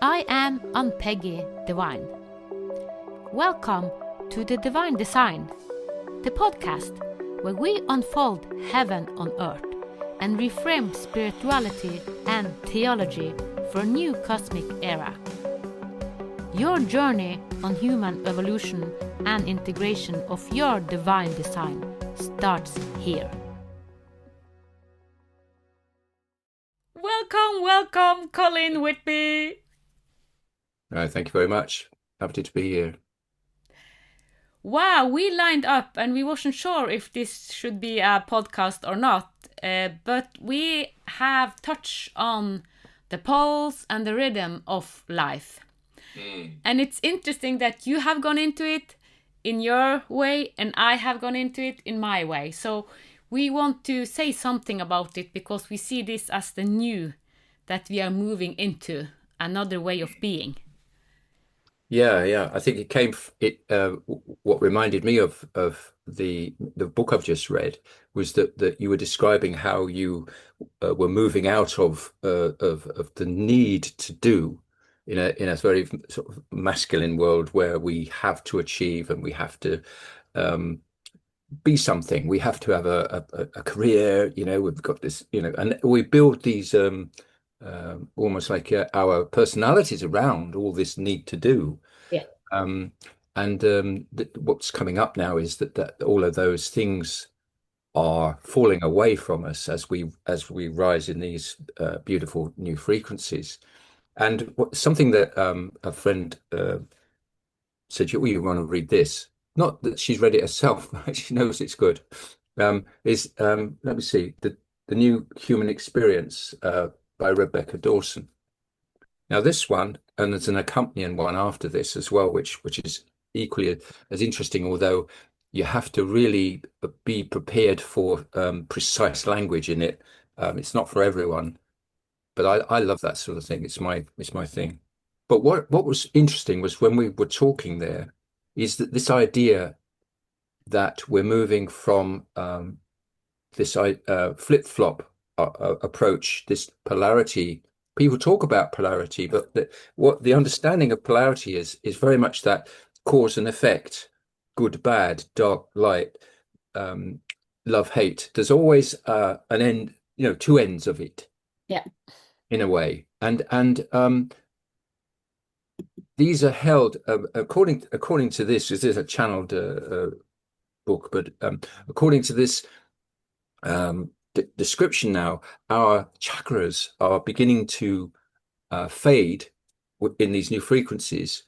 I am Ann-Peggy Divine. Welcome to the Divine Design, the podcast where we unfold heaven on earth and reframe spirituality and theology for a new cosmic era. Your journey on human evolution and integration of your divine design starts here. Welcome, Colin Whitby. Thank you very much. Happy to be here. Wow, we lined up and we wasn't sure if this should be a podcast or not, but we have touched on the pulse and the rhythm of life. And it's interesting that you have gone into it in your way and I have gone into it in my way. So we want to say something about it because we see this as the new that we are moving into, another way of being. Yeah. I think it came. What reminded me of the book I've just read was that you were describing how you were moving out of the need to do in a very sort of masculine world where we have to achieve and we have to be something. We have to have a career. We've got this. And we build these almost like our personalities around all this need to do. Yeah. What's coming up now is that all of those things are falling away from us as we rise in these beautiful new frequencies. And something that a friend said, you want to read this? Not that she's read it herself, she knows it's good. Let me see, the New Human Experience by Rebecca Dawson. Now this one, and there's an accompanying one after this as well, which is equally as interesting, although you have to really be prepared for precise language in it. It's not for everyone, but I love that sort of thing. It's my thing. But what was interesting was when we were talking there, is that this idea that we're moving from this flip-flop approach, this polarity. People talk about polarity, but what the understanding of polarity is very much that cause and effect, good, bad, dark, light, love, hate. There's always an end, two ends of it. Yeah. In a way, and these are held according to this. This is a channeled book, but according to this description now, our chakras are beginning to fade in these new frequencies,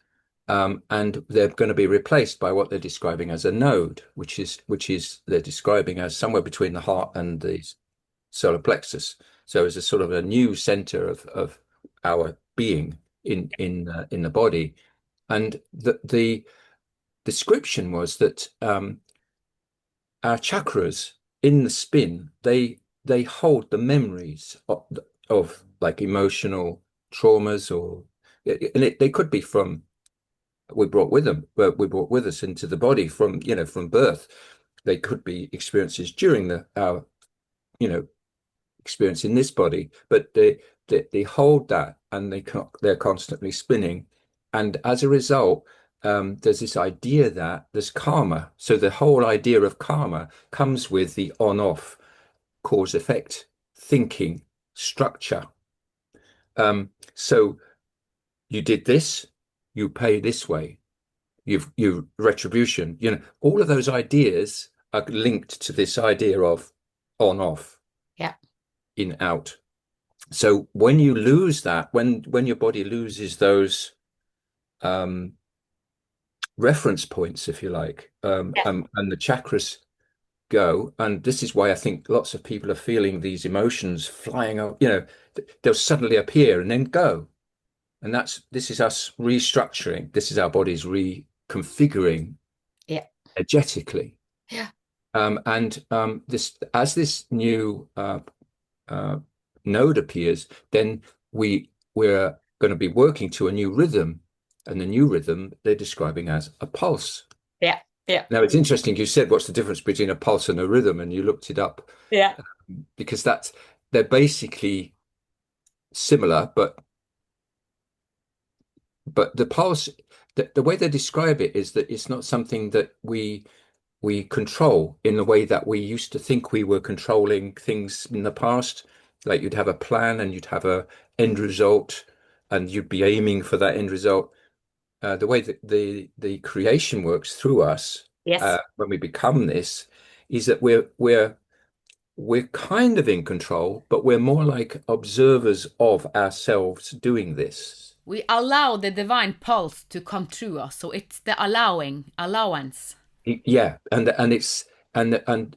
and they're going to be replaced by what they're describing as a node, which is they're describing as somewhere between the heart and the solar plexus. So as a sort of a new center of our being in the body, and the description was that our chakras in the spin, they hold the memories of like emotional traumas, and they could be from we brought with us into the body from birth. They could be experiences during our experience in this body, but they hold that, and they're constantly spinning, and as a result, there's this idea that there's karma. So the whole idea of karma comes with the on-off cause effect thinking structure. So you did this, you pay this way, you retribution. All of those ideas are linked to this idea of on-off. Yeah. In out. So when you lose that, when your body loses those reference points, if you like, and the chakras go, and this is why I think lots of people are feeling these emotions flying out, they'll suddenly appear and then go. And this is us restructuring. This is our bodies reconfiguring energetically. Yeah. This new node appears, then we're going to be working to a new rhythm, and the new rhythm they're describing as a pulse. Yeah. Now it's interesting. You said, "What's the difference between a pulse and a rhythm?" And you looked it up. Yeah. Because they're basically similar, but but the pulse, the way they describe it is that it's not something that we control in the way that we used to think we were controlling things in the past. Like you'd have a plan and you'd have a end result, and you'd be aiming for that end result. The way that the creation works through us Yes. when we become this is that we're kind of in control, but we're more like observers of ourselves doing this. We allow the divine pulse to come through us. So it's the allowance. Yeah, and it's and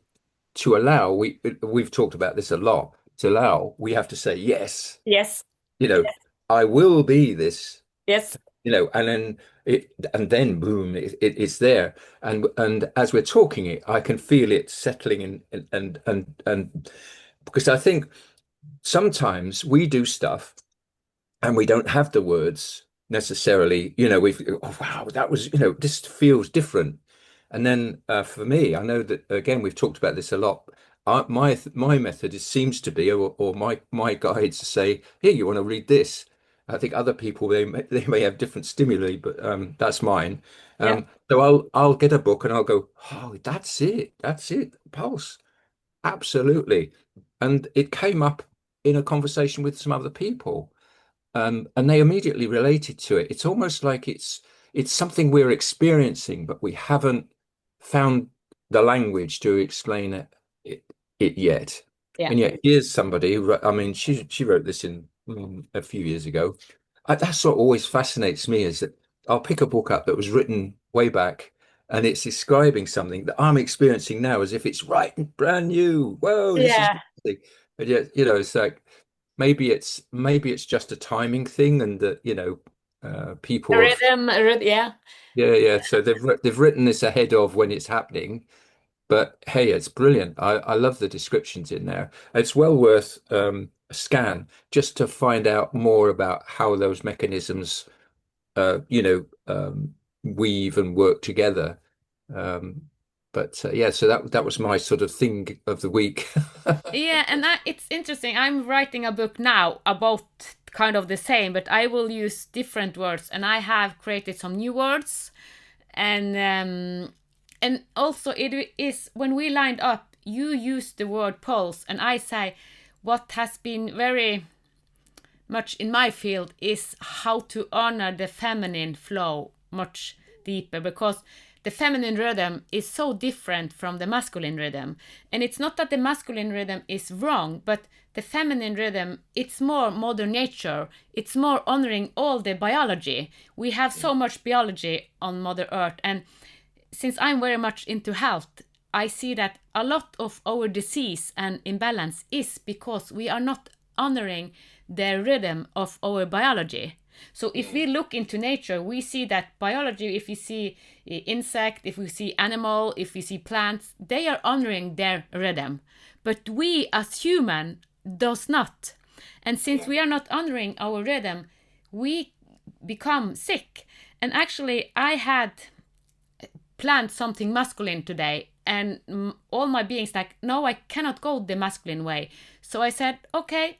to allow, we've talked about this a lot. To allow, we have to say yes. Yes. You know, I will be this. Yes. And then boom, it's there. And as we're talking it, I can feel it settling in, and because I think sometimes we do stuff and we don't have the words necessarily. We've, oh wow, that was, this feels different. And then for me, I know that again we've talked about this a lot. My method seems to be, or my guides say, here, you want to read this. I think other people they may have different stimuli, but that's mine. Yeah. So I'll get a book and I'll go, oh, that's it, pulse, absolutely. And it came up in a conversation with some other people, and they immediately related to it. It's almost like it's something we're experiencing, but we haven't found the language to explain it yet. Yeah. And yet here's somebody I mean, she wrote this in a few years ago. That's what always fascinates me is that I'll pick a book up that was written way back, and it's describing something that I'm experiencing now as if it's right and brand new. Whoa, this is Yeah. amazing. But yet, it's like maybe it's just a timing thing, and that The people have, rhythm, yeah. yeah. So they've written this ahead of when it's happening. But hey, it's brilliant. I love the descriptions in there. It's well worth a scan just to find out more about how those mechanisms, weave and work together. Um, but yeah, so that was my sort of thing of the week. Yeah, and it's interesting. I'm writing a book now about kind of the same, but I will use different words, and I have created some new words, and also it is when we lined up, you use the word pulse, and I say what has been very much in my field is how to honor the feminine flow much deeper, because the feminine rhythm is so different from the masculine rhythm. And it's not that the masculine rhythm is wrong, but the feminine rhythm, it's more mother nature. It's more honoring all the biology. We have so much biology on Mother Earth. And since I'm very much into health, I see that a lot of our disease and imbalance is because we are not honoring the rhythm of our biology. So if we look into nature, we see that biology, if we see insect, if we see animal, if we see plants, they are honoring their rhythm. But we as human does not. And since we are not honoring our rhythm, we become sick. And actually, I had planned something masculine today, and all my beings like, no, I cannot go the masculine way. So I said, okay,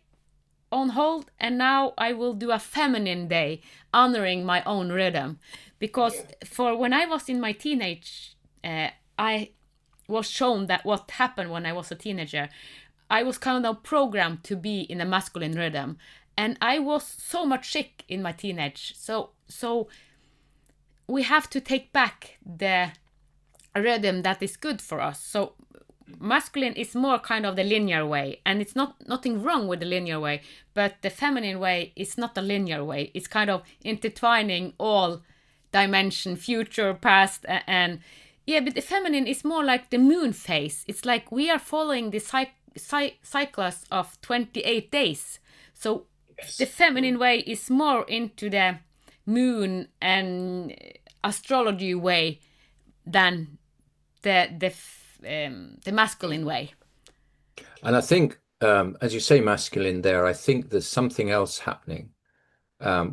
on hold, and now I will do a feminine day honoring my own rhythm, because for when I was in my teenage, I was shown that what happened when I was a teenager, I was kind of programmed to be in a masculine rhythm, and I was so much sick in my teenage. So we have to take back the rhythm that is good for us. So masculine is more kind of the linear way, and it's nothing wrong with the linear way, but the feminine way is not a linear way. It's kind of intertwining all dimension, future, past, and yeah, but the feminine is more like the moon phase. It's like we are following the cycles of 28 days. So the feminine way is more into the moon and astrology way than the masculine way. And I think, as you say, masculine there, I think there's something else happening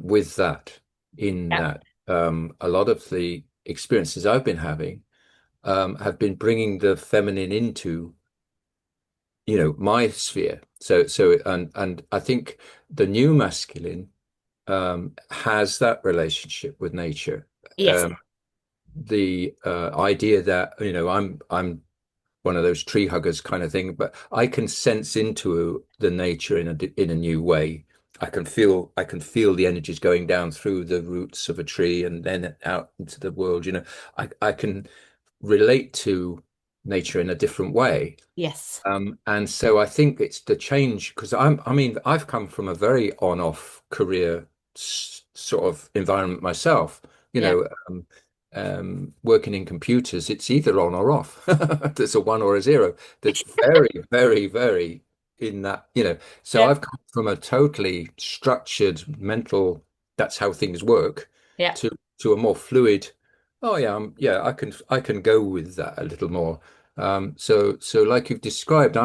with that, in Yeah. that a lot of the experiences I've been having have been bringing the feminine into, my sphere. So, and I think the new masculine has that relationship with nature. Yes. The idea that, I'm one of those tree huggers kind of thing, but I can sense into the nature in a new way. I can feel the energies going down through the roots of a tree and then out into the world. I can relate to nature in a different way. Yes. And so I think it's the change because I've come from a very on-off career sort of environment myself. You Yeah. know, working in computers, it's either on or off. There's a one or a zero. That's very, very, very in that, So Yeah. I've come from a totally structured mental, that's how things work, Yeah. to a more fluid, oh yeah, yeah, I can go with that a little more. So like you've described,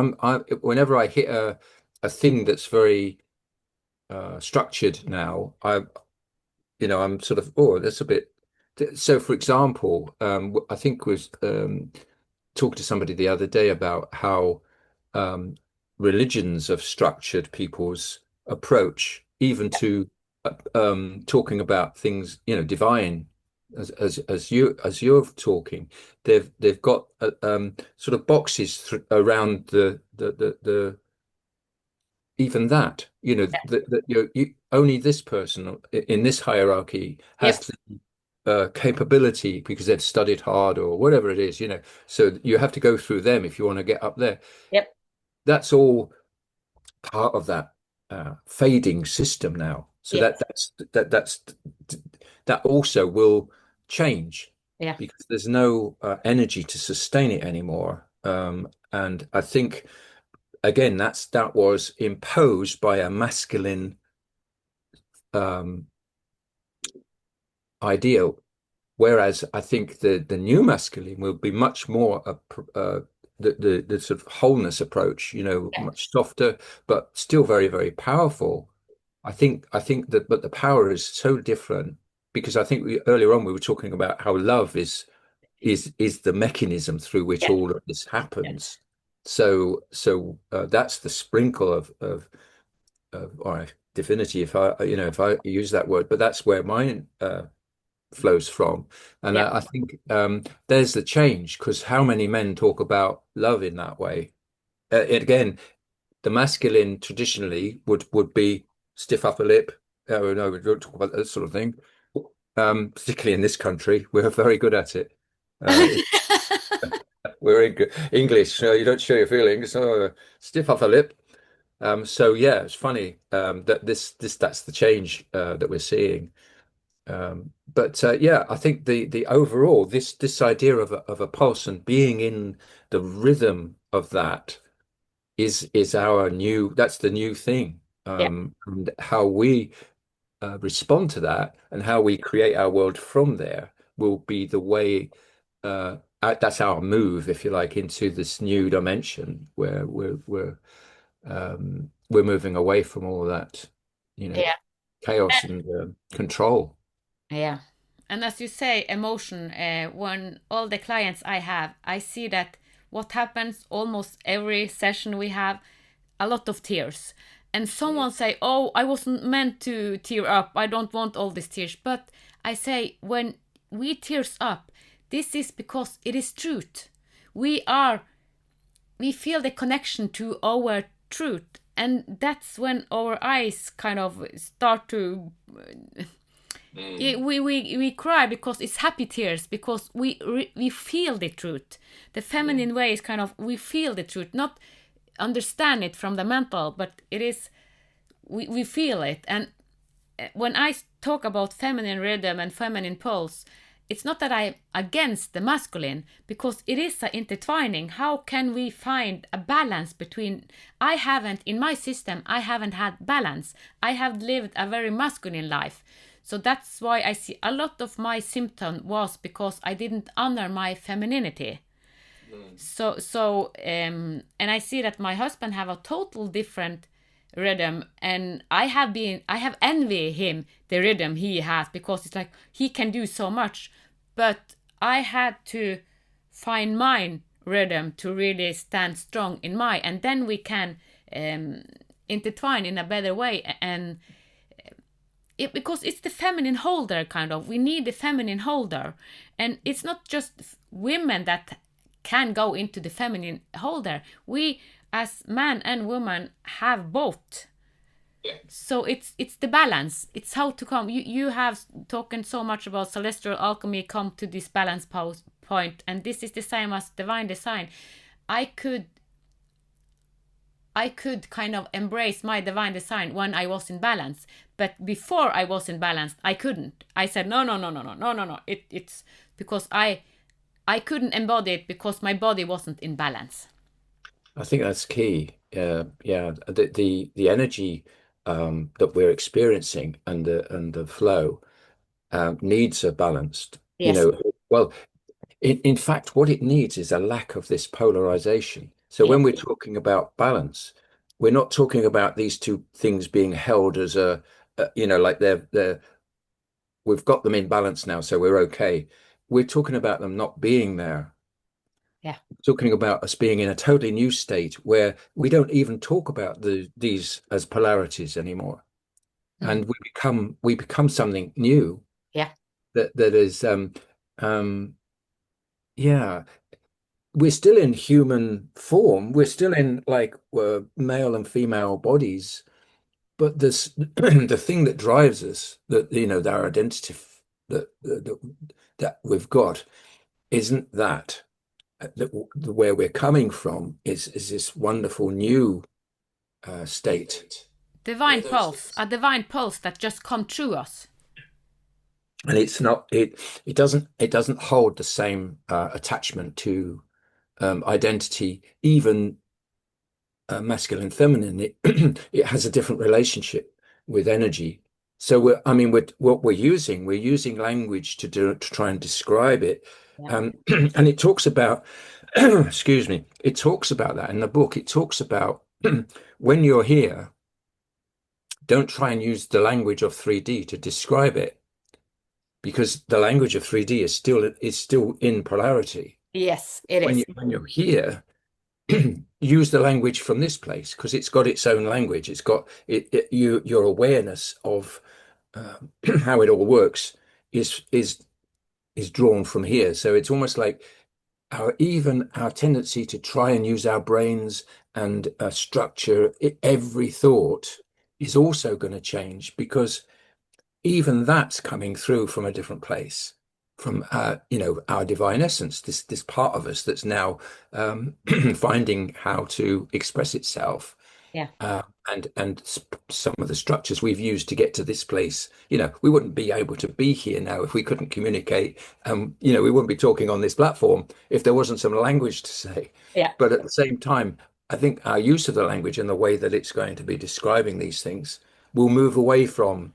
whenever I hit a thing that's very structured now, I'm sort of, oh, that's a bit. So, for example, I think was talked to somebody the other day about how um, religions have structured people's approach, even to talking about things, divine, as you're talking. They've got sort of boxes around the even that, that only this person in this hierarchy Yep. has the capability because they've studied hard or whatever it is. So you have to go through them if you want to get up there. Yep. That's all part of that fading system now. So Yes. that also will change Yeah. because there's no energy to sustain it anymore. And I think again, that was imposed by a masculine um, ideal, whereas I think the new masculine will be much more the sort of wholeness approach, Yeah. much softer, but still very, very powerful. I think that, but the power is so different because I think earlier on we were talking about how love is the mechanism through which Yeah. all of this Yeah. happens. So that's the sprinkle of or divinity, if I use that word, but that's where mine flows from. And Yeah. I think there's the change because how many men talk about love in that way? Again, the masculine traditionally would be stiff upper lip. Oh no, we don't talk about that sort of thing. Particularly in this country, we're very good at it. Uh, we're English, so you don't show your feelings. Stiff upper lip. So yeah, it's funny that that's the change that we're seeing. But yeah, I think the overall this idea of a pulse and being in the rhythm of that is our new that's the new thing. Yeah. And how we respond to that and how we create our world from there will be the way that's our move, if you like, into this new dimension where we're moving away from all that, you know, Yeah. chaos and control. Yeah. And as you say, emotion, when all the clients I have, I see that what happens almost every session we have, a lot of tears. And someone say, "Oh, I wasn't meant to tear up. I don't want all these tears." But I say, when we tears up, this is because it is truth. We are, we feel the connection to our truth. And that's when our eyes kind of start to we cry because it's happy tears because we feel the truth. The feminine way is kind of we feel the truth, not understand it from the mental, but it is we feel it. And when I talk about feminine rhythm and feminine pulse, it's not that I'm against the masculine because it is an intertwining. How can we find a balance between? I haven't in my system. I haven't had balance. I have lived a very masculine life. So that's why I see a lot of my symptom was because I didn't honor my femininity. And I see that my husband have a total different rhythm, and I have envy him the rhythm he has because it's like he can do so much, but I had to find my rhythm to really stand strong in my, and then we can intertwine in a better way. And because it's the feminine holder, kind of. We need the feminine holder, and it's not just women that can go into the feminine holder. We, as man and woman, have both. So it's the balance. It's how to come. You have talking so much about celestial alchemy, come to this balance point, and this is the same as divine design. I could I could kind of embrace my divine design when I was in balance, but before I was in balance, I couldn't. I said no, no, no, no, no, no, no, no. It's because I couldn't embody it because my body wasn't in balance. I think that's key. Yeah, the energy that we're experiencing and the flow needs a balanced. Yes. Well, in fact, what it needs is a lack of this polarization. So Yeah. when we're talking about balance, we're not talking about these two things being held as like they're we've got them in balance now, so we're okay. We're talking about them not being there. Yeah. Talking about us being in a totally new state where we don't even talk about these as polarities anymore, Mhm. and we become something new Yeah. that is um yeah, we're still in human form. We're still in like male and female bodies, but this the thing that drives us, that our identity that we've got, isn't that where we're coming from is this wonderful new state where Divine those pulse, things, a divine pulse that just come through us. and it doesn't hold the same attachment to identity, even masculine, feminine. It it has a different relationship with energy. So I mean, we're using language to try and describe it, Yeah. and it talks about, excuse me, it talks about that in the book. It talks about when you're here, don't try and use the language of 3D to describe it, because the language of 3D is still in polarity. Yes, it When is. you're here, use the language from this place because it's got its own language. It's got your awareness of how it all works is drawn from here. So it's almost like our tendency to try and use our brains and structure every thought is also going to change, because even that's coming through from a different place, from our divine essence, this part of us that's now finding how to express itself, Yeah. uh, and some of the structures we've used to get to this place. We wouldn't be able to be here now if we couldn't communicate. We wouldn't be talking on this platform if there wasn't some language to say. Yeah. But at the same time, I think our use of the language and the way that it's going to be describing these things will move away from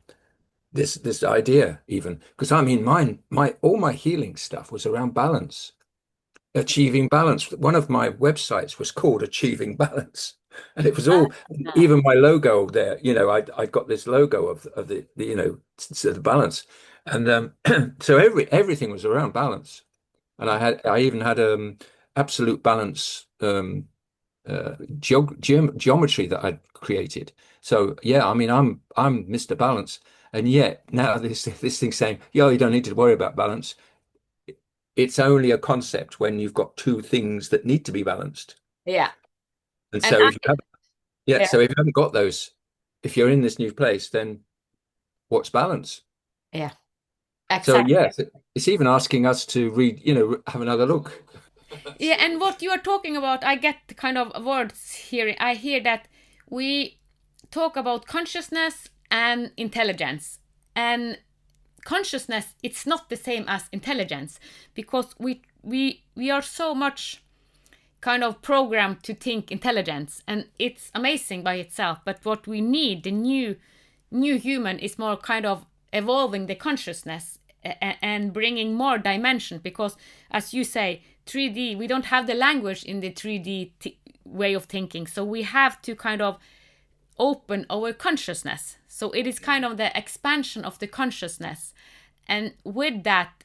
this idea, even because I mean my all my healing stuff was around balance, achieving balance. One of my websites was called Achieving Balance, and it was all, Ah, even my logo there, I got this logo of the balance, and so everything was around balance. And I even had absolute balance geometry that I'd created. So yeah, I mean, I'm Mr. Balance, and yet now this thing's saying, yo, you don't need to worry about balance. It's only a concept when you've got two things that need to be balanced. yeah. And And so if you have, yeah, yeah, so if you haven't got those, if you're in this new place, then what's balance? yeah, So exactly. yes, it's even asking us to read, have another look. Yeah, and what you are talking about, I get the kind of words here. I hear that we talk about consciousness and intelligence. And consciousness, it's not the same as intelligence, because we are so much kind of programmed to think intelligence, and it's amazing by itself. But what we need, the new human, is more kind of evolving the consciousness and bringing more dimension, because as you say, 3D, we don't have the language in the 3D way of thinking, so we have to kind of open our consciousness. So it is kind of the expansion of the consciousness, and with that,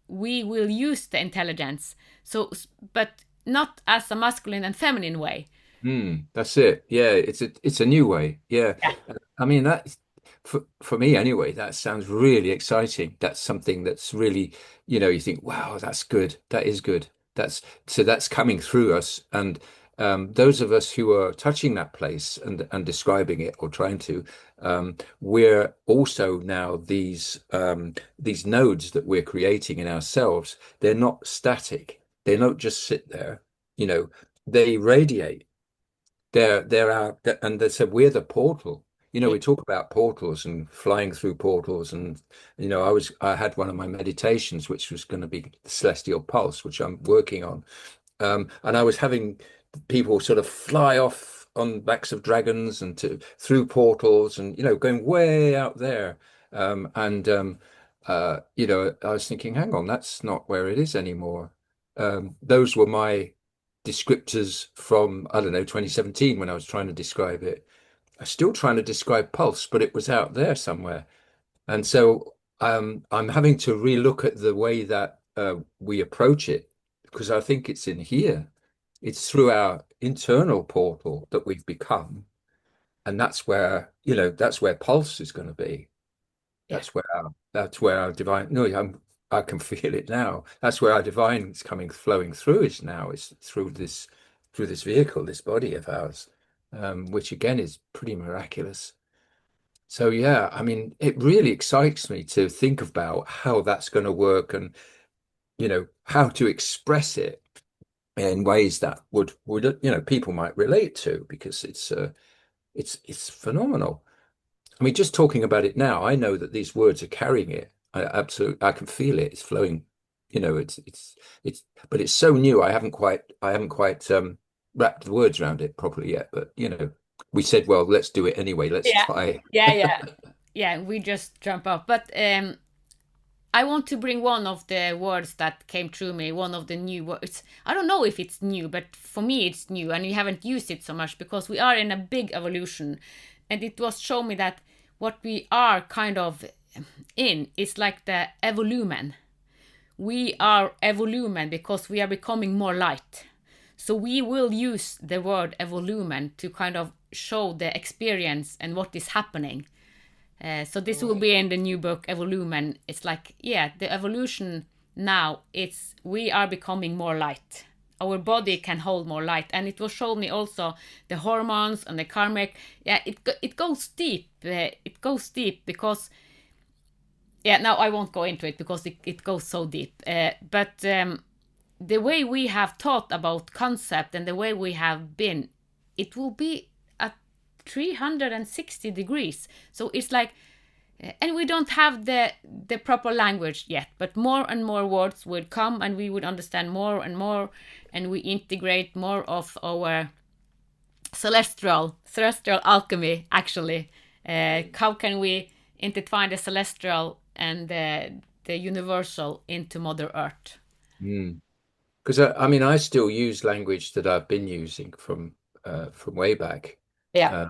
we will use the intelligence. So, but not as a masculine and feminine way. That's it. Yeah, it's a new way. Yeah. I mean, for me anyway, that sounds really exciting. That's something that's really, you think, wow, that's good. That is good. That's coming through us. And those of us who are touching that place and describing it or trying to, we're also now these nodes that we're creating in ourselves. They're not static. They don't just sit there. You know, they radiate. They're our, and they said we're the portal. Yeah. We talk about portals and flying through portals, and I had one of my meditations, which was going to be the celestial pulse, which I'm working on. And I was having people sort of fly off on backs of dragons and through portals, and going way out there. I was thinking, hang on, that's not where it is anymore. Those were my descriptors from, I don't know, 2017 when I was trying to describe it. I was still trying to describe pulse, but it was out there somewhere. And so I'm having to relook at the way that we approach it, because I think it's in here. It's through our internal portal that we've become. And that's where pulse is going to be. Yeah. That's where our divine, no, I can feel it now. That's where our divine is flowing through us now. It's through this vehicle, this body of ours, which again is pretty miraculous. So yeah, I mean, it really excites me to think about how that's going to work, and how to express it in ways that would people might relate to, because it's phenomenal. I mean, just talking about it now, I know that these words are carrying it. I can feel it. It's flowing. But it's so new. I haven't quite wrapped the words around it properly yet. But we said, well, let's do it anyway. Let's Yeah. try. Yeah, yeah. Yeah, we just jump off. But I want to bring one of the words that came through me, one of the new words. I don't know if it's new, but for me it's new, and we haven't used it so much because we are in a big evolution. And it was shown me that what we are kind of in is like the evolumen. We are evolumen because we are becoming more light. So we will use the word evolumen to kind of show the experience and what is happening. So this will be in the new book, Evolumen. It's like, yeah, the evolution now, it's we are becoming more light. Our body can hold more light. And it will show me also the hormones and the karmic. Yeah, it goes deep. It goes deep because, yeah, now I won't go into it because it goes so deep. But the way we have thought about concept and the way we have been, it will be 360 degrees. So it's like, and we don't have the proper language yet, but more and more words would come and we would understand more and more, and we integrate more of our celestial alchemy actually. How can we intertwine the celestial and the universal into Mother Earth? Because I mean, I still use language that I've been using from way back. Yeah. Uh,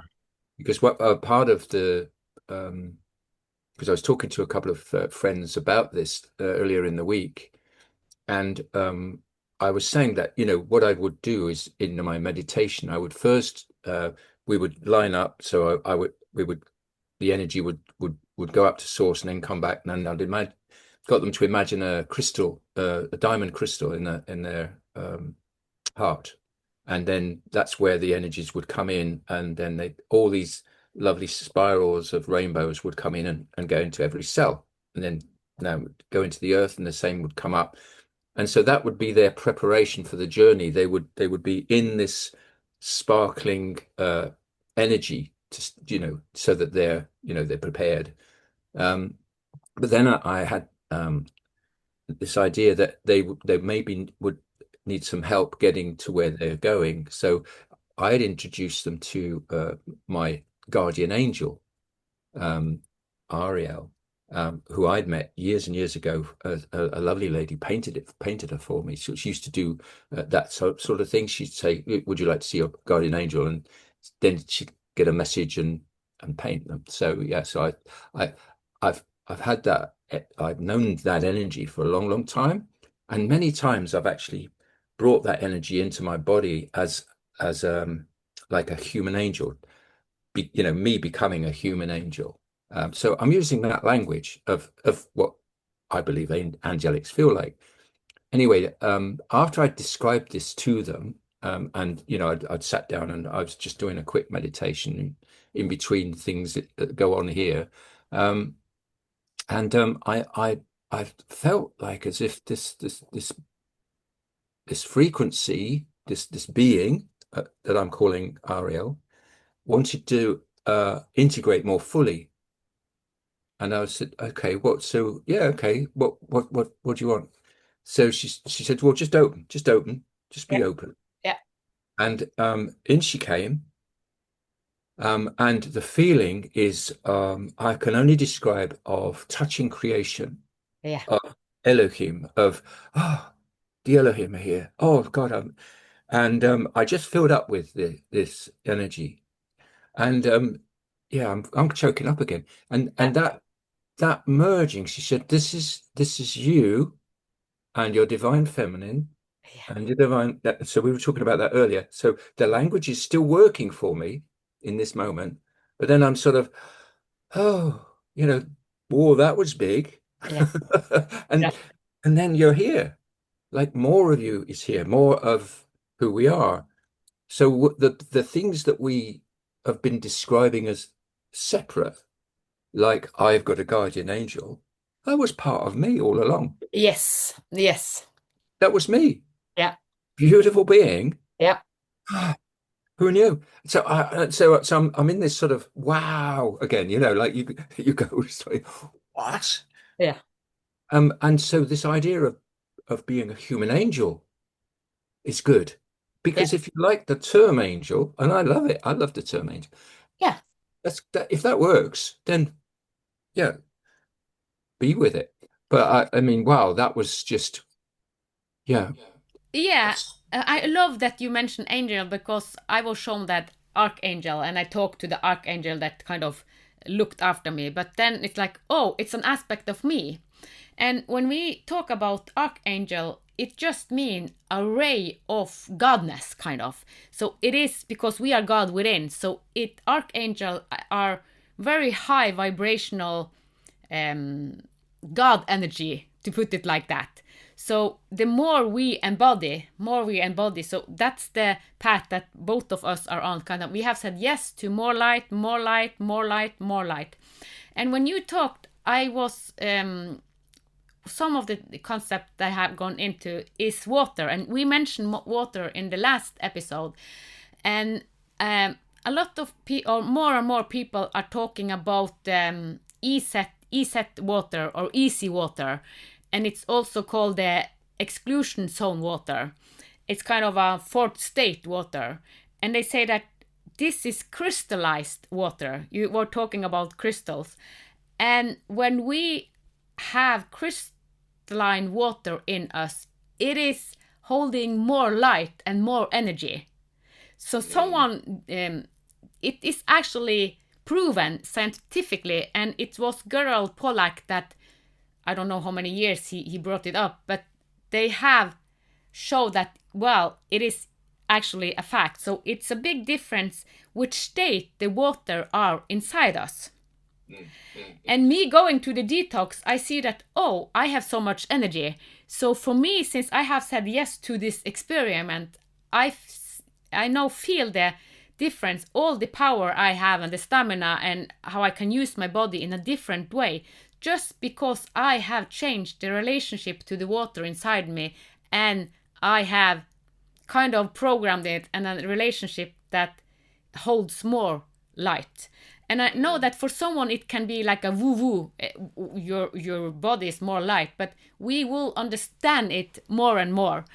because what part of the because I was talking to a couple of friends about this earlier in the week, and I was saying that what I would do is in my meditation, I would first we would line up, so I would we would the energy would go up to source and then come back, and I'd got them to imagine a crystal, a diamond crystal in their heart, and then that's where the energies would come in, and then all these lovely spirals of rainbows would come in and go into every cell, and then now go into the earth, and the same would come up. And so that would be their preparation for the journey. They would be in this sparkling energy, so that they're prepared. But then I had this idea that they maybe would need some help getting to where they're going. So I had introduced them to my guardian angel, Ariel, who I'd met years and years ago. A lovely lady painted her for me. So she used to do that sort of thing. She'd say, "Would you like to see your guardian angel?" And then she'd get a message and paint them. So yeah, so I've had that. I've known that energy for a long, long time, and many times I've actually brought that energy into my body as like a human angel, me becoming a human angel. So I'm using that language of what I believe angelics feel like. Anyway, after I described this to them, and I'd sat down and I was just doing a quick meditation in between things that go on here, um, and I felt like as if this frequency, this being that I'm calling Ariel, wanted to integrate more fully. And I said, okay, what? So yeah, okay, what do you want? So she said, well, just open, just Yeah. be open. Yeah. And in she came. And the feeling is I can only describe of touching creation, Yeah. of Elohim, of the Elohim are here. Oh God, and I just filled up with this energy. And yeah, I'm choking up again. Yeah. And that merging, she said, this is you and your divine feminine Yeah. and your divine. So we were talking about that earlier. So the language is still working for me in this moment, but then I'm sort of, oh, whoa, that was big. Yeah. Yeah. And and then you're here. Like more of you is here, more of who we are. So the things that we have been describing as separate, like I've got a guardian angel, that was part of me all along. Yes. Yes. That was me. Yeah. Beautiful being. Yeah. Who knew? So I'm in this sort of wow again, like you go, sorry, what? Yeah. And so this idea of being a human angel is good Yeah. because if you like the term angel, and I love it, I love the term angel. Yeah. If that works, then yeah, be with it. But I mean, wow, that was just yeah. Yeah, That's I love that you mentioned angel because I was shown that archangel and I talked to the archangel that kind of looked after me. But then it's like, oh, it's an aspect of me. And when we talk about archangel, it just means a ray of godness, kind of. So it is because we are God within. So archangel are very high vibrational um, God energy, to put it like that. So the more we embody, So that's the path that both of us are on. Kind of, we have said yes to more light, more light, more light, more light. And when you talked, I was some of the concept I have gone into is water, and we mentioned water in the last episode, and a lot of people, or more and more people, are talking about ESET water or easy water, and it's also called the exclusion zone water. It's kind of a fourth state water, and they say that this is crystallized water. You were talking about crystals, and when we have crystalline water in us, it is holding more light and more energy. So it is actually proven scientifically, and it was Gerald Pollack that, I don't know how many years he brought it up, but they have showed that, well, it is actually a fact. So it's a big difference which state the water are inside us. And me going to the detox, I see that, oh, I have so much energy. So for me, since I have said yes to this experiment, I now feel the difference, all the power I have and the stamina and how I can use my body in a different way, just because I have changed the relationship to the water inside me, and I have kind of programmed it and a relationship that holds more light. And I know that for someone it can be like a woo woo, your body is more light, but we will understand it more and more.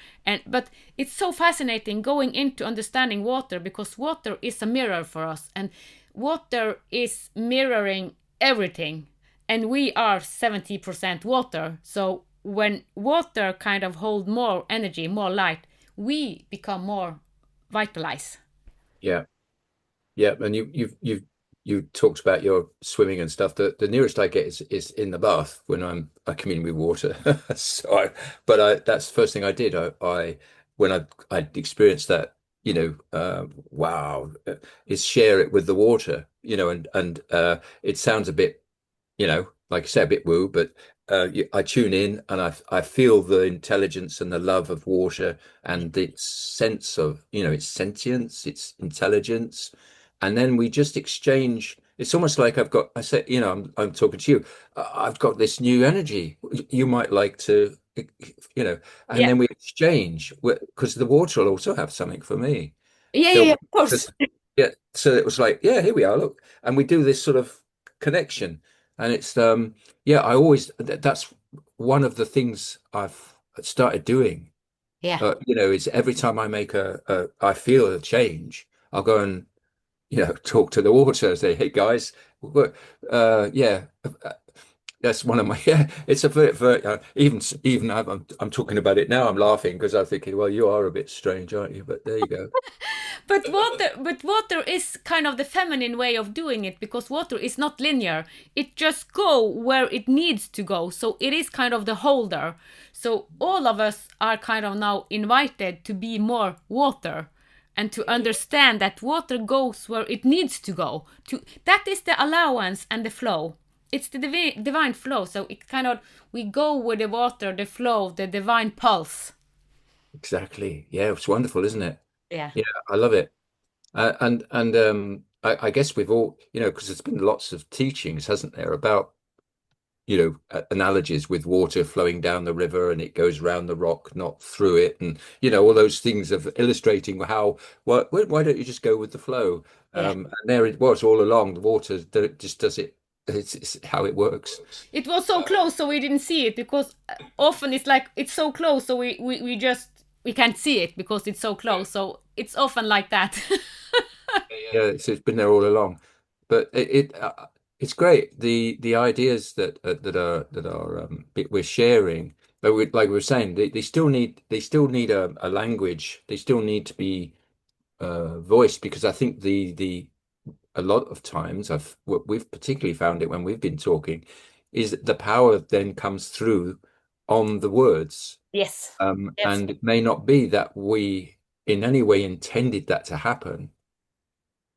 But it's so fascinating going into understanding water, because water is a mirror for us, and water is mirroring everything, and we are 70% water. So when water kind of hold more energy, more light, we become more vitalized. yeah. Yeah, and you talked about your swimming and stuff. The nearest I get is in the bath when I commune with water. So that's the first thing I did. I when I experienced that, wow, is share it with the water, and it sounds a bit like I said, a bit woo, but I tune in and I feel the intelligence and the love of water and its sense of, its sentience, its intelligence. And then we just exchange. It's almost like I say, I'm talking to you. I've got this new energy. You might like to, you know, and Yeah. then we exchange because the water will also have something for me. Yeah, yeah, It'll, yeah, of course. 'cause- yeah. So it was like, yeah, here we are. Look, and we do this sort of connection. And it's yeah, that's one of the things I've started doing. Yeah. Is every time I make I feel a change, I'll go and talk to the water, say, hey guys, yeah, that's one of my yeah. It's a very even I'm talking about it now. I'm laughing because I'm thinking, well, you are a bit strange, aren't you? But there you go. But water is kind of the feminine way of doing it, because water is not linear. It just go where it needs to go. So it is kind of the holder. So all of us are kind of now invited to be more water and to understand that water goes where it needs to go. That is the allowance and the flow. It's the divine flow. So it kind of, we go with the water, the flow, the divine pulse. Exactly. Yeah, it's wonderful, isn't it? Yeah. Yeah, I love it. And I guess we've all, because there's been lots of teachings, hasn't there, about, analogies with water flowing down the river and it goes round the rock, not through it, and all those things of illustrating how why don't you just go with the flow? Yeah. And there it was all along. The water just does it. It's how it works. It was so close, so we didn't see it, because often it's like it's so close, so we just we can't see it because it's so close. So it's often like that. Yeah, so it's been there all along. But it's great. The ideas that we're sharing, but like we were saying, they still need a language. They still need to be voiced, because I think the a lot of times what we've particularly found it when we've been talking is that the power then comes through on the words. Yes. Yes. And it may not be that we in any way intended that to happen.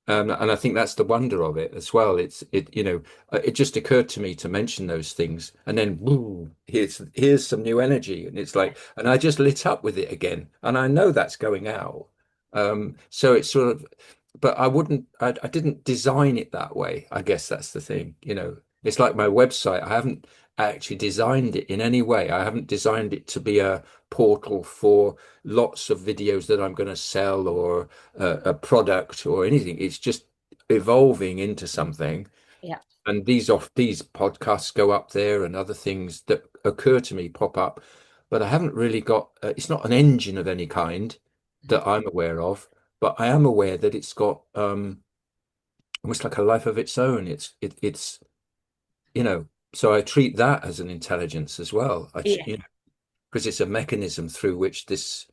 And I think that's the wonder of it as well. It just occurred to me to mention those things, and then woo, here's some new energy, and it's like, and I just lit up with it again, and I know that's going out. So it's sort of, but I didn't design it that way. I guess that's the thing. It's like my website. I haven't actually designed it in any way. I haven't designed it to be a portal for lots of videos that I'm going to sell, or a product or anything. It's just evolving into something. Yeah. And these podcasts go up there, and other things that occur to me pop up. But I haven't really got, it's not an engine of any kind that I'm aware of, but I am aware that it's got almost like a life of its own. It's so I treat that as an intelligence as well. Yeah. Because it's a mechanism through which this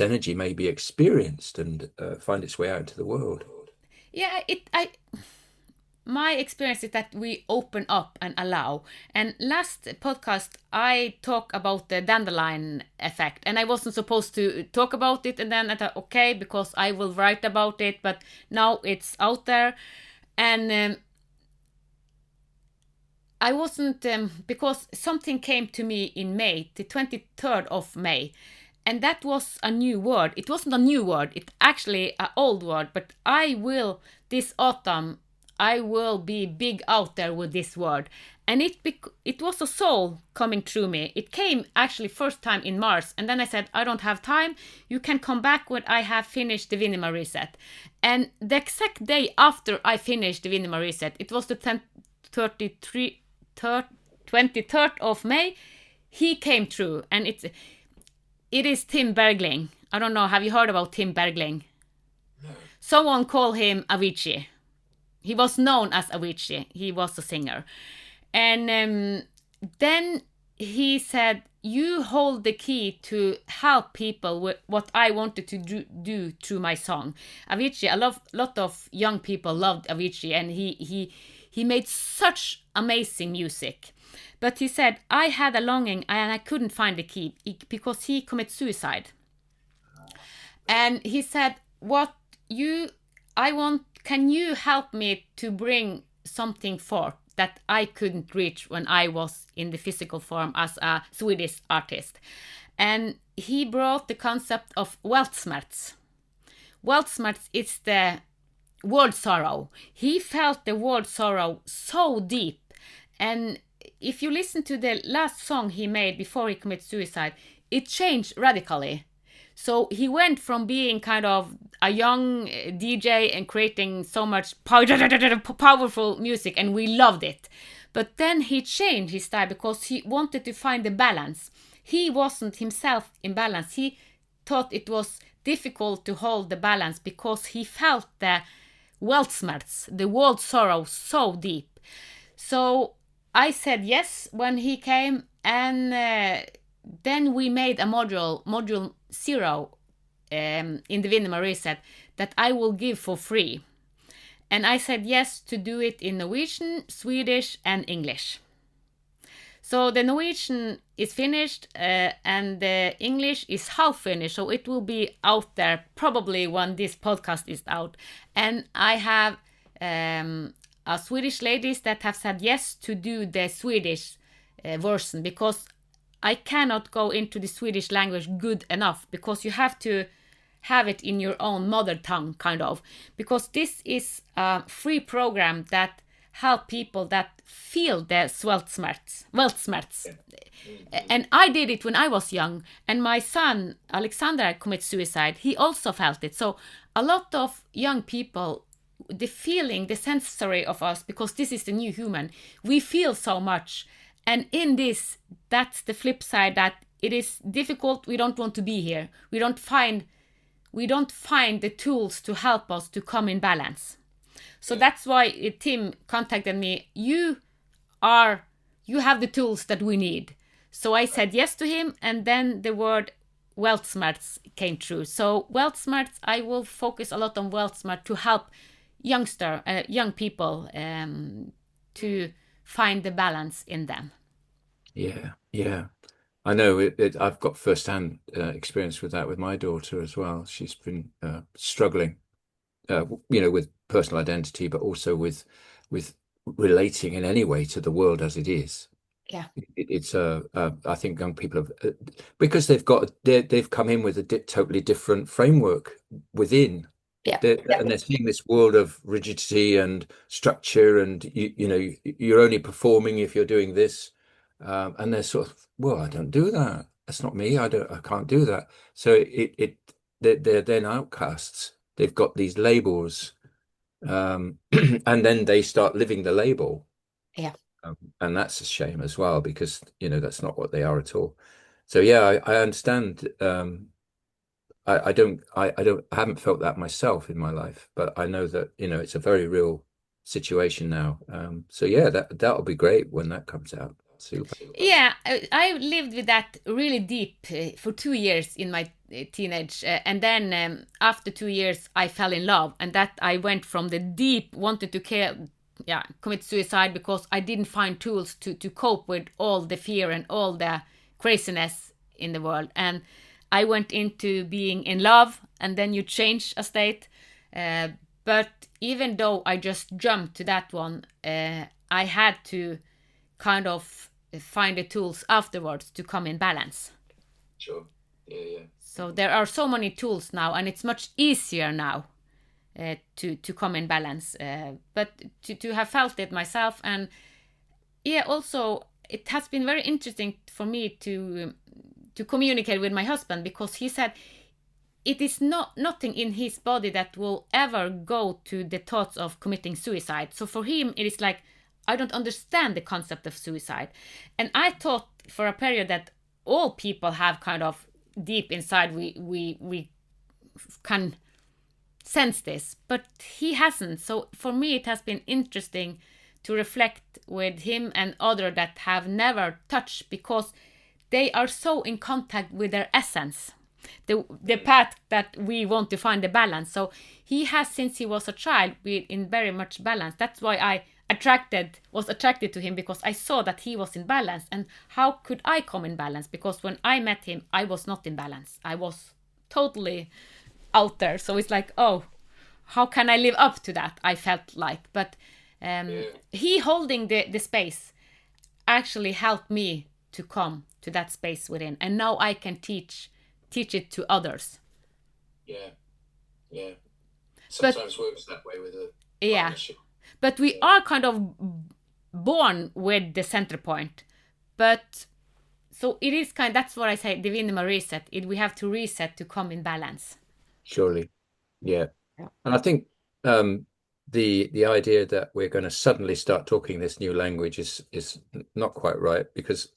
energy may be experienced and find its way out into the world. Yeah. I my experience is that we open up and allow. And last podcast I talked about the dandelion effect, and I wasn't supposed to talk about it, and then I thought, okay, because I will write about it, but now it's out there. And I wasn't, because something came to me in May, the 23rd of May, and that was a new word. It wasn't a new word, it's actually an old word, but this autumn, I will be big out there with this word. And it was a soul coming through me. It came actually first time in Mars, and then I said, I don't have time. You can come back when I have finished the Vinima reset. And the exact day after I finished the Vinima reset, it was the 23rd of May, he came through, and it is Tim Bergling. I don't know, have you heard about Tim Bergling? Someone called him Avicii. He was known as Avicii. He was a singer. And then he said, you hold the key to help people with what I wanted to do through my song. Avicii, lot of young people loved Avicii, and he made such amazing music. But he said, I had a longing and I couldn't find the key because he committed suicide. And he said, can you help me to bring something forth? that I couldn't reach when I was in the physical form as a Swedish artist. And he brought the concept of weltsmerts. Weltsmerts is the world sorrow. He felt the world sorrow so deep. And if you listen to the last song he made before he committed suicide, it changed radically. So he went from being kind of a young DJ and creating so much powerful music, and we loved it. But then he changed his style because he wanted to find the balance. He wasn't himself in balance. He thought it was difficult to hold the balance because he felt the weltsmerts, the world sorrow, so deep. So I said yes when he came, and then we made a module 0 in the Vinema Reset that I will give for free. And I said yes to do it in Norwegian, Swedish, and English. So the Norwegian is finished and the English is half finished. So it will be out there probably when this podcast is out. And I have Swedish ladies that have said yes to do the Swedish version, because I cannot go into the Swedish language good enough, because you have to have it in your own mother tongue, kind of. Because this is a free program that help people that feel the weltsmerts. And I did it when I was young, and my son Alexander committed suicide. He also felt it. So a lot of young people, the feeling, the sensory of us, because this is the new human, we feel so much. And in this, that's the flip side, that it is difficult. We don't want to be here. We don't find the tools to help us to come in balance. So that's why Tim contacted me. You have the tools that we need. So I said yes to him, and then the word weltsmerts came true. So weltsmerts, I will focus a lot on weltsmert to help young people to find the balance in them. Yeah. I know I've got first-hand experience with that with my daughter as well. She's been struggling, with personal identity, but also with relating in any way to the world as it is. Yeah, It's I think young people have, because they've come in with a totally different framework within. yeah. And they're seeing this world of rigidity and structure, and you're only performing if you're doing this, and they're sort of, well, I don't do that. That's not me. I can't do that. So they're then outcasts. They've got these labels, and then they start living the label. Yeah. And that's a shame as well, because that's not what they are at all. So yeah, I understand. I haven't felt that myself in my life, but I know that it's a very real situation now. So yeah, that'll be great when that comes out. Super. Yeah, I lived with that really deep for 2 years in my teenage, and then after 2 years I fell in love, and that I went from the deep wanted to commit suicide because I didn't find tools to cope with all the fear and all the craziness in the world, and I went into being in love, and then you change a state. But even though I just jumped to that one, I had to kind of find the tools afterwards to come in balance. Sure. Yeah. So there are so many tools now, and it's much easier now to come in balance. But to have felt it myself, and also it has been very interesting for me to communicate with my husband, because he said it is nothing in his body that will ever go to the thoughts of committing suicide. So for him, it is like, I don't understand the concept of suicide. And I thought for a period that all people have kind of deep inside, we can sense this, but he hasn't. So for me, it has been interesting to reflect with him and others that have never touched, because they are so in contact with their essence, the path that we want to find the balance. So he has, since he was a child, been in very much balance. That's why I was attracted to him, because I saw that he was in balance. And how could I come in balance? Because when I met him, I was not in balance. I was totally out there. So it's like, oh, how can I live up to that? I felt like, but Yeah. He holding the space actually helped me to come to that space within, and now I can teach it to others. Yeah. Yeah. But Sometimes works that way with a yeah, partnership. but we Yeah. are kind of born with the center point. But so it is kind. That's what I say. The minimum reset. We have to reset to come in balance. Surely. Yeah. Yeah. And I think the idea that we're going to suddenly start talking this new language is not quite right, because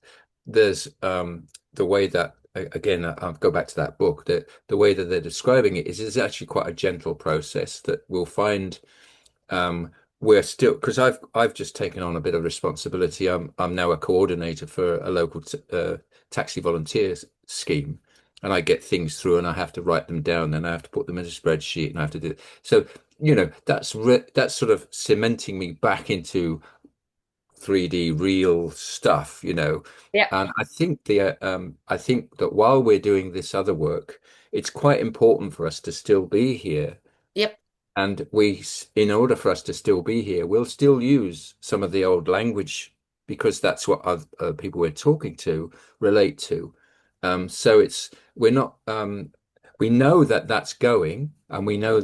there's the way that again I'll go back to that book, that the way that they're describing it is actually quite a gentle process that we'll find. We're still, because I've just taken on a bit of responsibility. I'm now a coordinator for a local taxi volunteers scheme, and I get things through, and I have to write them down, and I have to put them in a spreadsheet, and I have to do. So, that's sort of cementing me back into 3D real stuff, Yeah. And I think that while we're doing this other work, it's quite important for us to still be here. Yep. And in order for us to still be here, we'll still use some of the old language, because that's what other people we're talking to relate to. So we're not, we know that that's going, and we know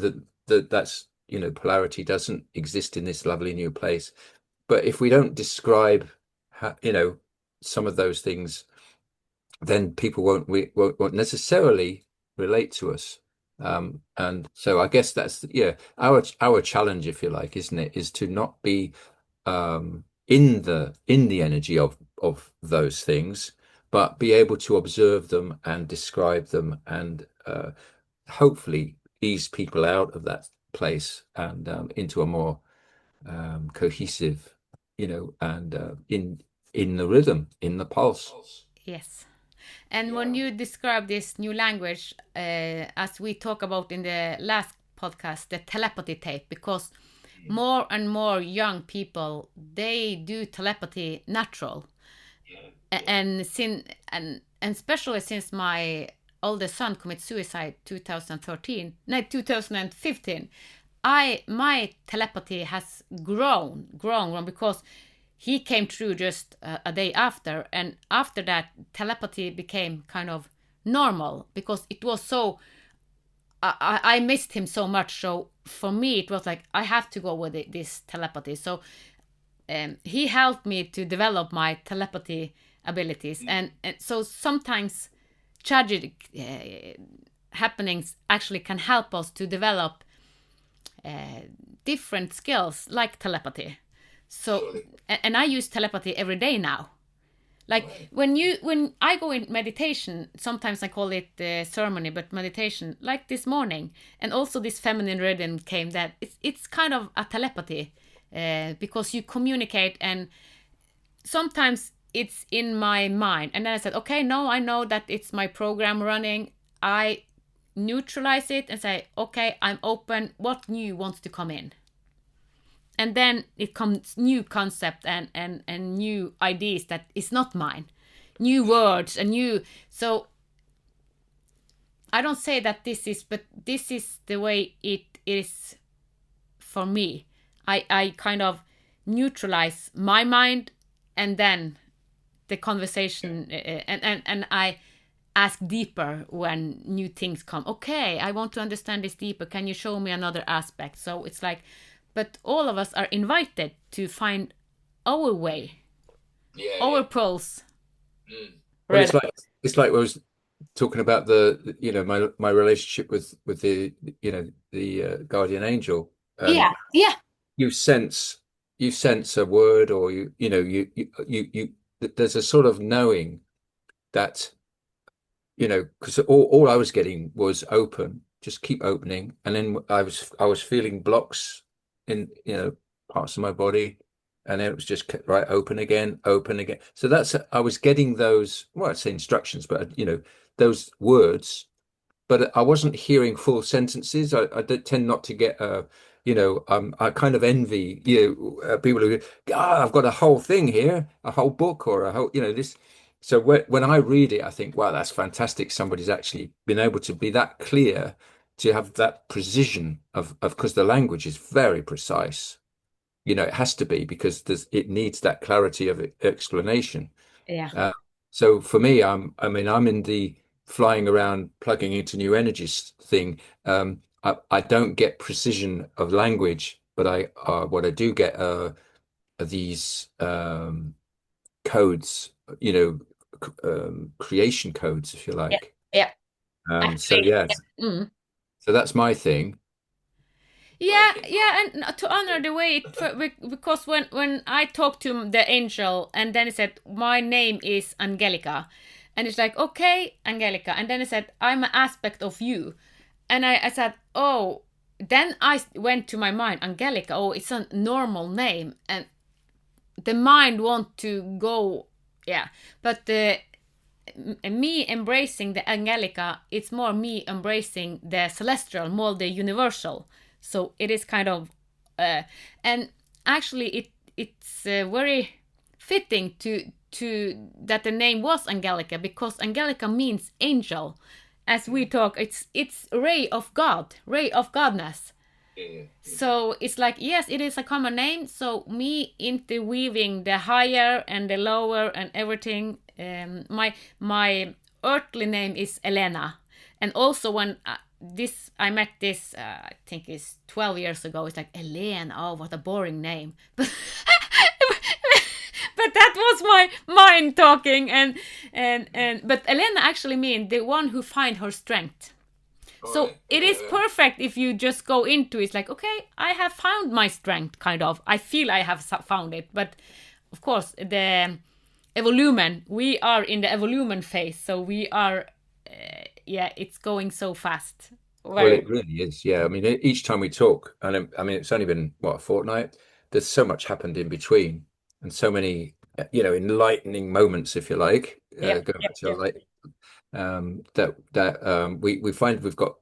that's, polarity doesn't exist in this lovely new place. But if we don't describe, some of those things, then people won't necessarily relate to us. And so I guess that's, yeah, our challenge, if you like, isn't it, is to not be in the energy of those things, but be able to observe them and describe them, and hopefully ease people out of that place, and into a more cohesive, and in the rhythm, in the pulse. Yes. And when Yeah. you describe this new language, as we talk about in the last podcast, the telepathy tape, because more and more young people they do telepathy natural, Yeah. and and especially since my oldest son committed suicide 2013, no 2015, my telepathy has grown because he came through just a day after, and after that telepathy became kind of normal because it was so I missed him so much. So for me it was like I have to go with this telepathy. So he helped me to develop my telepathy abilities, and so sometimes tragic happenings actually can help us to develop uh, different skills like telepathy. So Surely. and I use telepathy every day now. Like Right. when I go in meditation, sometimes I call it ceremony, but meditation, like this morning, and also this feminine rhythm came, that it's kind of a telepathy, because you communicate, and sometimes it's in my mind, and then I said, okay, no, I know that it's my program running. I neutralize it and say, okay, I'm open. What new wants to come in? And then it comes new concept and new ideas that is not mine, new words and new. So I don't say that this is, but this is the way it is for me. I kind of neutralize my mind, and then the conversation, and I ask deeper when new things come. Okay, I want to understand this deeper. Can you show me another aspect? So it's like, but all of us are invited to find our way, Yeah, our yeah. pulse. Mm. Well, Right. it's like I was talking about my relationship with the guardian angel. Yeah, yeah, You sense you sense a word, or there's a sort of knowing that, because all I was getting was open, just keep opening, and then I was feeling blocks in, parts of my body, and then it was just kept right open again, open again. So I was getting those, well, I'd say instructions, but those words, but I wasn't hearing full sentences. I tend not to get, I kind of envy, people who, I've got a whole thing here, a whole book, or a whole, this. So when I read it, I think, wow, that's fantastic. Somebody's actually been able to be that clear, to have that precision of, because the language is very precise. it has to be because it needs that clarity of explanation. Yeah. Uh, so for me, I'm in the flying around, plugging into new energies thing. I don't get precision of language, but what I do get are these codes, creation codes, if you Yeah. like. Yeah. So Actually, yeah, mm. so that's my thing. Yeah, yeah, and to honor the way because when I talked to the angel, and then he said my name is Angelica, and it's like okay, Angelica, and then he said I'm an aspect of you, and I said oh, then I went to my mind Angelica, oh it's a normal name, and the mind want to go, yeah, but the me embracing the Angelica, it's more me embracing the celestial, more the universal. So it is kind of, and actually it's very fitting to that the name was Angelica because Angelica means angel. As we talk, it's ray of God, ray of Godness. Yeah, yeah. So it's like yes, it is a common name. So me interweaving the higher and the lower and everything. My earthly name is Elena, and also when this I met this I think it's 12 years ago. It's like Elena. Oh, what a boring name. But that was my mind talking, and but Elena actually means the one who find her strength. All So right. it is perfect if you just go into it. It's like, okay, I have found my strength, kind of. I feel I have found it. But of course, the evolution, we are in the evolution phase. So we are, yeah, it's going so fast. Well, Very, it really is. Yeah. I mean, each time we talk, and I mean, it's only been what, a fortnight. There's so much happened in between, and so many, enlightening moments, if you like, yep, going yep, back to your yep. light, we find we've got,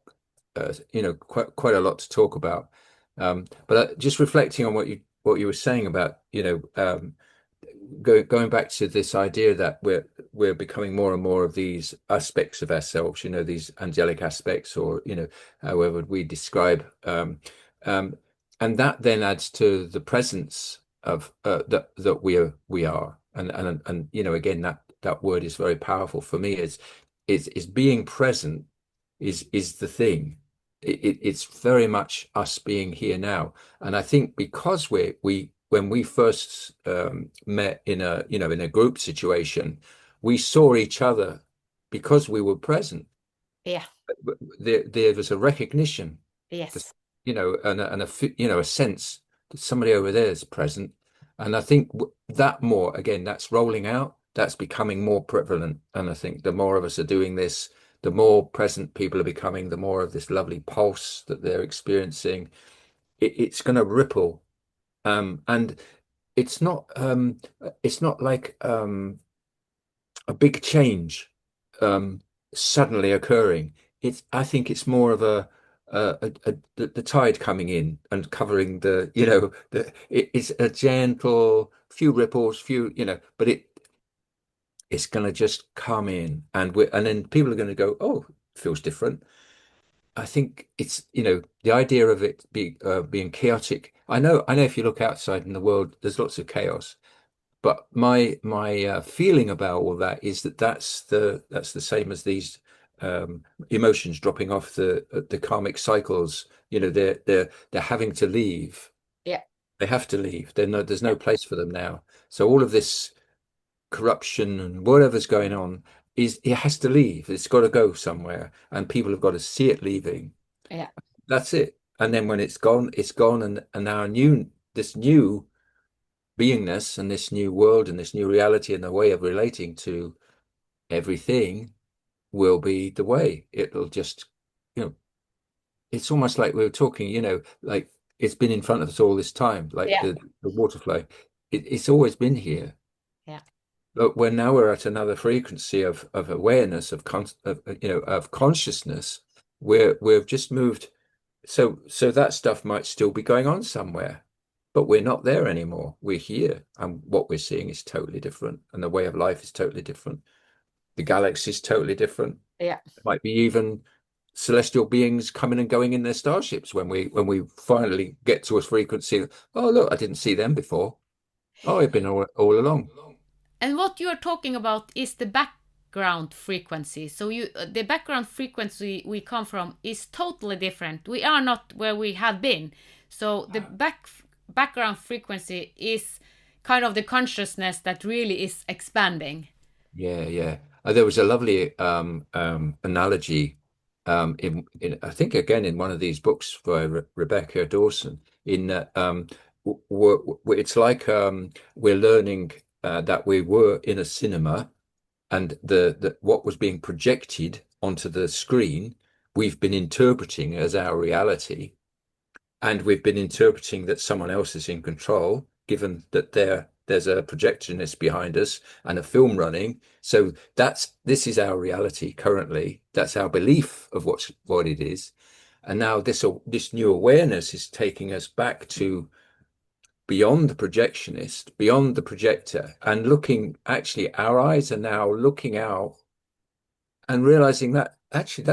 quite a lot to talk about. But just reflecting on what you were saying about, going back to this idea that we're becoming more and more of these aspects of ourselves, these angelic aspects, or however we describe, um, and that then adds to the presence of that we are, and again, that word is very powerful for me. Is being present is the thing. It's very much us being here now, and I think because we when we first met in a group situation, we saw each other because we were present. Yeah, There was a recognition, yes, and a sense that somebody over there is present. And I think that more, again, that's rolling out, that's becoming more prevalent. And I think the more of us are doing this, the more present people are becoming, the more of this lovely pulse that they're experiencing. It's going to ripple. And it's not like a big change um, suddenly occurring. I think it's more of the tide coming in and covering it's a gentle few ripples, but it's going to just come in, and then people are going to go, oh, it feels different. I think it's, the idea of it being chaotic. I know if you look outside in the world, there's lots of chaos. But my feeling about all that is that's the same as these emotions dropping off the karmic cycles. They're having to leave. yeah, They have to leave. There's yeah, no place for them now. So all of this corruption and whatever's going on it has to leave. It's got to go somewhere, and people have got to see it leaving. yeah, That's it. And then when it's gone, and now this new beingness and this new world and this new reality and the way of relating to everything will be the way. It'll just, you know, it's almost like we were talking, like it's been in front of us all this time, like yeah, the water flow. It's always been here. yeah, But we're at another frequency of awareness, of consciousness, where we've just moved. So that stuff might still be going on somewhere, but we're not there anymore. We're here, and what we're seeing is totally different, and the way of life is totally different. The galaxy is totally different. yeah, It might be even celestial beings coming and going in their starships when we finally get to a frequency. Oh, look, I didn't see them before. Oh, I've been all along. And what you are talking about is the background frequency. So the background frequency we come from is totally different. We are not where we have been. So the background frequency is kind of the consciousness that really is expanding. Yeah, yeah. There was a lovely analogy in I think again in one of these books by Rebecca Dawson in that it's like we're learning that we were in a cinema and the what was being projected onto the screen we've been interpreting as our reality, and we've been interpreting that someone else is in control, given that there's a projectionist behind us and a film running. So this is our reality currently. That's our belief of what it is. And now this new awareness is taking us back to beyond the projectionist, beyond the projector, and looking, actually, our eyes are now looking out and realizing that actually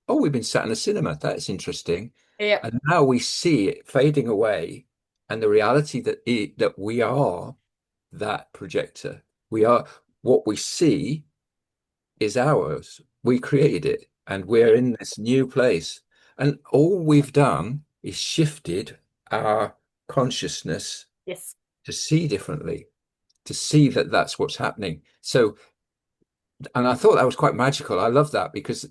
oh, we've been sat in a cinema. That's interesting. Yeah. And now we see it fading away, and the reality that we are that projector. We are what we see is ours. We created it, and we're in this new place. And all we've done is shifted our consciousness Yes. to see differently, to see that that's what's happening. So, and I thought that was quite magical. I love that because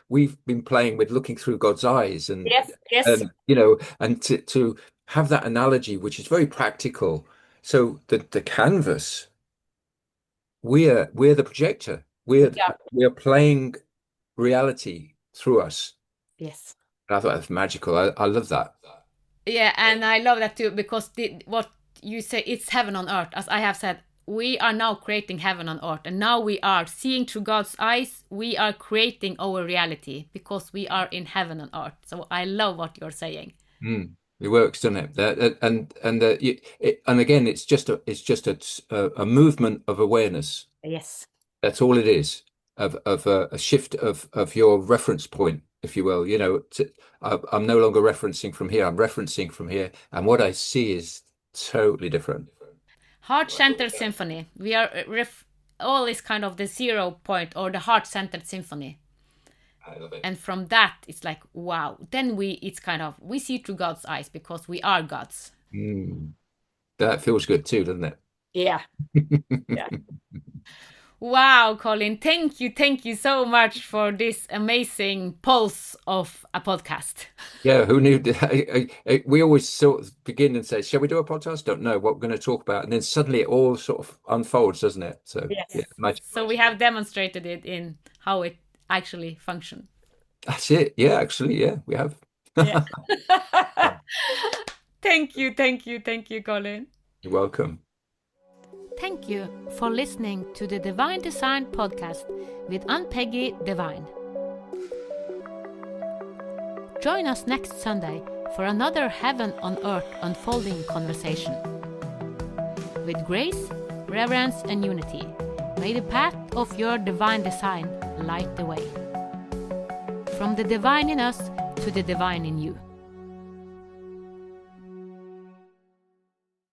we've been playing with looking through God's eyes, Yes. Yes. and and to have that analogy, which is very practical. So the canvas, we're the projector. Yeah. We're playing reality through us. Yes. And I thought that's magical. I love that. Yeah, and I love that too because what you say, it's heaven on earth. As I have said, we are now creating heaven on earth, and now we are seeing through God's eyes. We are creating our reality because we are in heaven on earth. So I love what you're saying. It works, doesn't it? And again, it's just a movement of awareness. Yes. That's all it is, of a shift of your reference point, if you will. I'm no longer referencing from here. I'm referencing from here, and what I see is totally different. Heart-centered symphony. We are all is kind of the 0 point or the heart-centered symphony. I love it. And from that, it's like, wow. Then it's kind of, we see through God's eyes because we are gods. That feels good too, doesn't it? Yeah. Yeah. Wow, Colin, thank you so much for this amazing pulse of a podcast. Yeah, who knew? We always sort of begin and say, shall we do a podcast? Don't know what we're going to talk about. And then suddenly it all sort of unfolds, doesn't it? So, yes. Yeah, magic. So we have demonstrated it in how it actually functions. That's it. Yeah, actually, yeah, we have. Yeah. Thank you, Colin. You're welcome. Thank you for listening to the Divine Design podcast with Ann-Peggy Divine. Join us next Sunday for another Heaven on Earth unfolding conversation. With grace, reverence, and unity, may the path of your divine design light the way. From the divine in us to the divine in you.